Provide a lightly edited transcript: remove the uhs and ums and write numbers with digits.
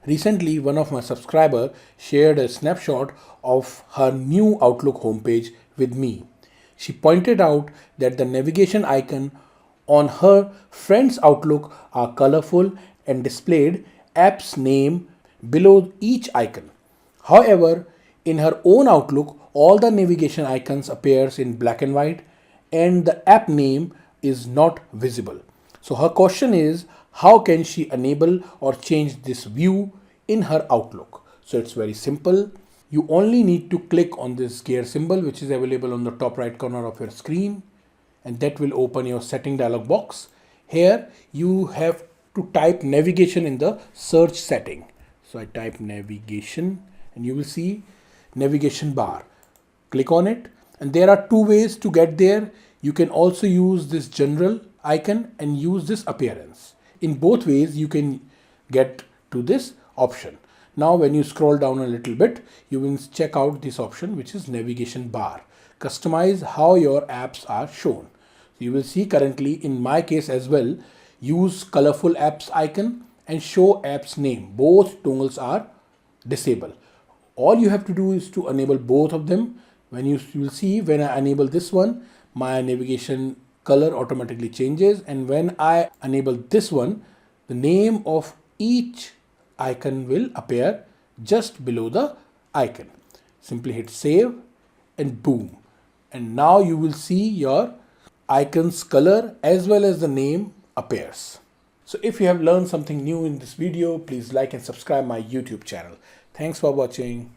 Recently, one of my subscribers shared a snapshot of her new Outlook homepage with me. She pointed out that the navigation icon on her friend's Outlook are colorful and displayed app's name below each icon. However, in her own Outlook, all the navigation icons appears in black and white and the app name is not visible. So her question is, how can she enable or change this view in her Outlook? So it's very simple. You only need to click on this gear symbol which is available on the top right corner of your screen, and that will open your setting dialog box. Here you have to type navigation in the search setting. So I type navigation and you will see navigation bar. Click on it, and there are two ways to get there. You can also use this general icon and use this appearance. In both ways you can get to this option. Now when you scroll down a little bit, you will check out this option which is navigation bar. Customize how your apps are shown. So you will see currently in my case as well, use colorful apps icon and show apps name. Both toggles are disabled. All you have to do is to enable both of them. When you will see, when I enable this one, my navigation color automatically changes, and when I enable this one, the name of each icon will appear just below the icon. Simply hit save and boom, and now you will see your icon's color as well as the name appears. So if you have learned something new in this video, please like and subscribe my YouTube channel. Thanks for watching.